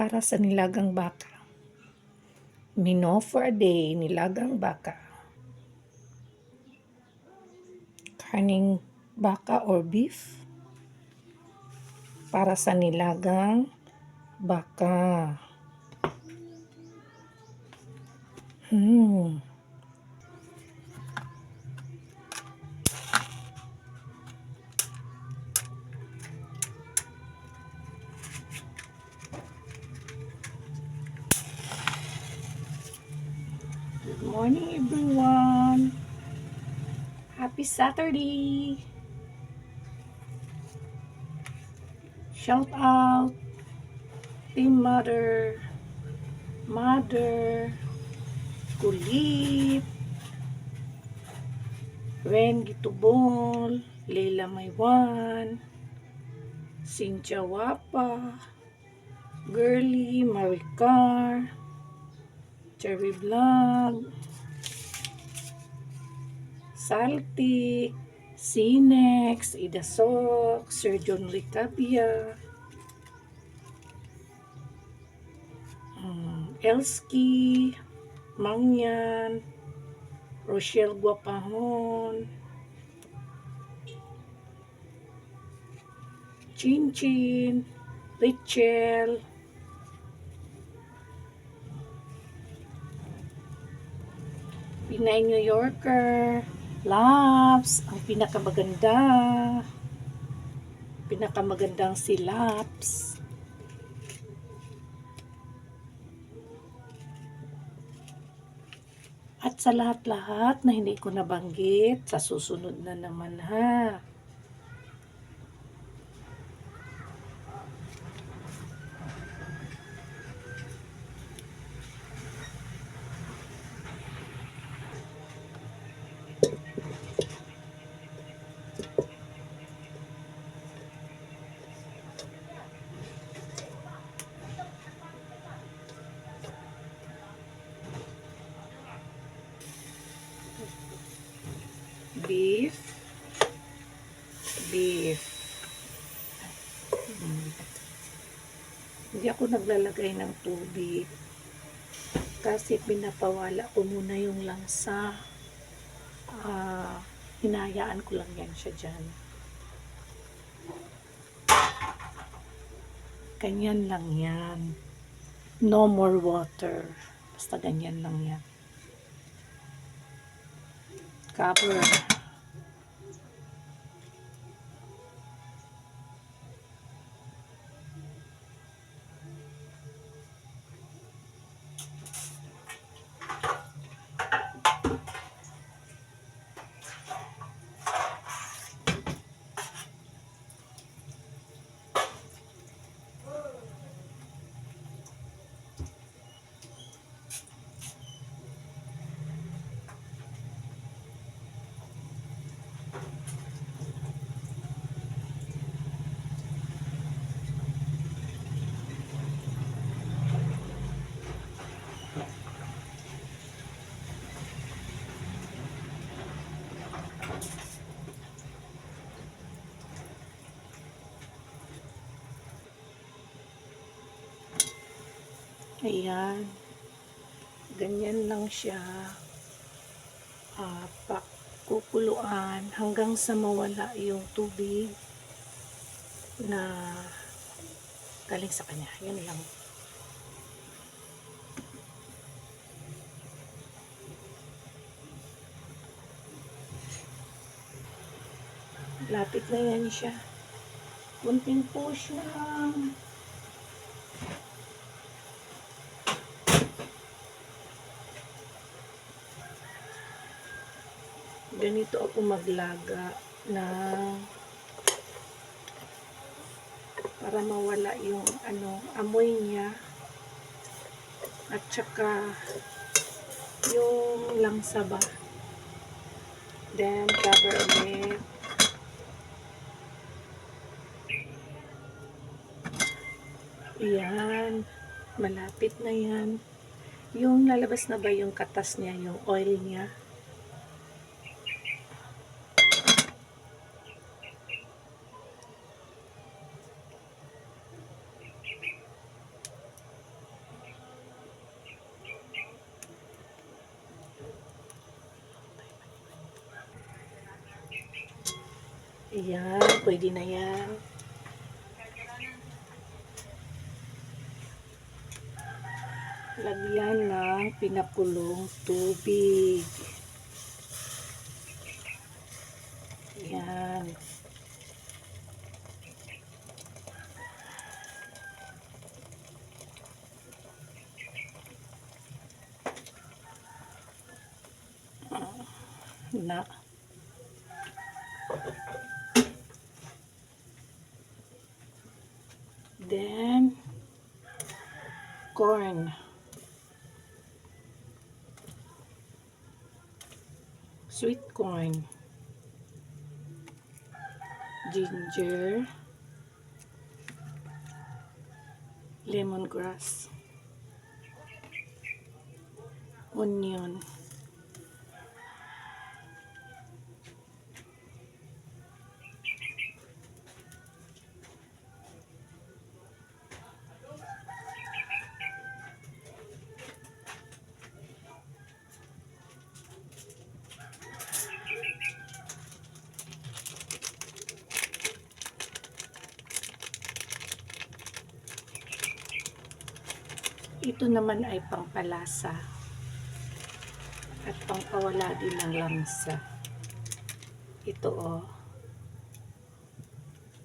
para sa nilagang baka. Menu for a day, nilagang baka. Karning baka or beef para sa nilagang baka. Good morning everyone. Happy Saturday. Shout out Team Mother, Kulit, Ren Gitubol, Leila Maywan, Cynthia Wapa, Girly, Maricar, Cherry Vlog, Salty, Cinex, Ida Sok, Sir John Ricabia, Elski, Mangyan, Rochelle Guapahon, Chinchin, Richel, Pinay New Yorker, Laps, ang pinakamagandang si Laps. At sa lahat-lahat na hindi ko nabanggit, sa susunod na naman ha. Beef. Hindi ako naglalagay ng tubig kasi pinapawala ko muna yung langsa. Hinayaan ko lang yan siya dyan. Ganyan lang yan. No more water. Basta ganyan lang yan. Cover. Ayan. Ganyan lang siya. Kukuluan hanggang sa mawala yung tubig na galing sa kanya. Yan lang. Lapit na yan siya. Kunting push na lang. Ganito ako maglaga na para mawala yung amoy niya at saka yung langsa ba. Then cover ulit. Yan, malapit na yan. Yung lalabas na ba yung katas niya, yung oil niya. Ayan, pwede na yan. Lagyan ng pinakulong tubig. Ayan. Na. Then, corn. Sweet corn. Ginger. Lemongrass. Onion. Ito naman ay pangpalasa at pangpawala din ng lamsa. Ito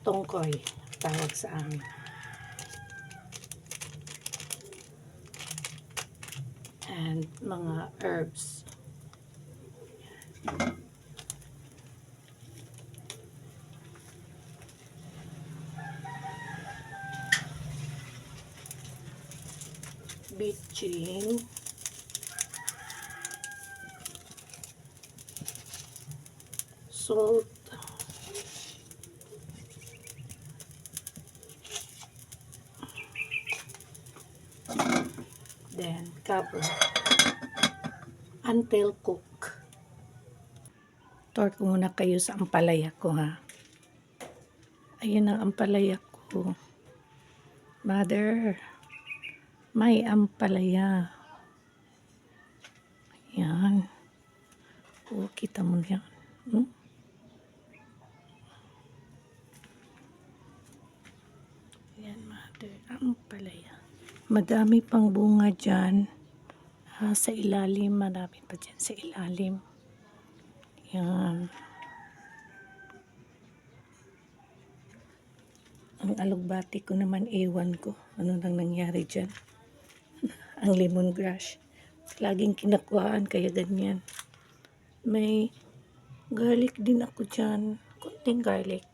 tongkoy tawag sa amin. And mga herbs. Bitchin. Salt. Then cover until cook. Tork muna kayo sa ampalaya ko, ha. Ayun ang ampalaya ko. Mother, may ampalaya. Ayan. Kita mo yan. Ayan, mother, ampalaya. Madami pang bunga dyan. Sa ilalim, marami pa dyan sa ilalim. Yan. Ang alugbati ko naman, ewan ko. Ano nang nangyari dyan? Ang lemongrass. Laging kinakuhaan, kaya ganyan. May garlic din ako dyan. Kunting garlic.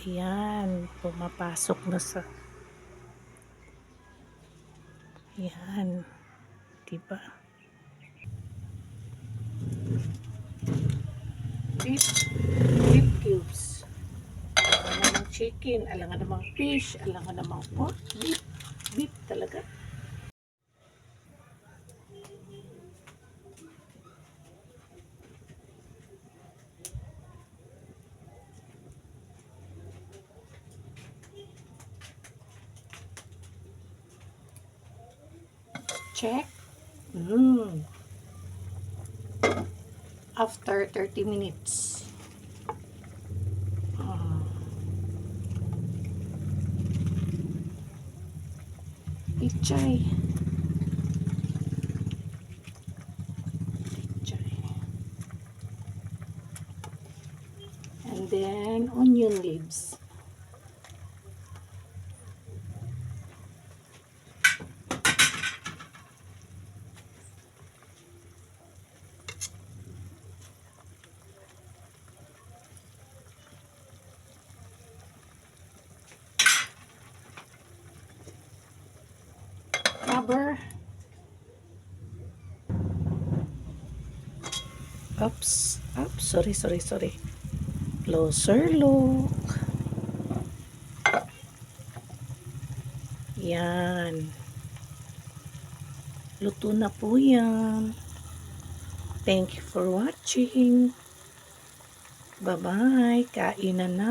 Ayan. Pumapasok na sa... Ayan. Diba? Beef cubes. Alangan ng chicken, alangan namang fish, alangan namang pork. Beef talaga. Check. After 30 minutes. Pichay. And then onion leaves. Cover. Oops. Sorry. Closer look. Yan. Luto na po yan. Thank you for watching. Bye-bye. Kainan na.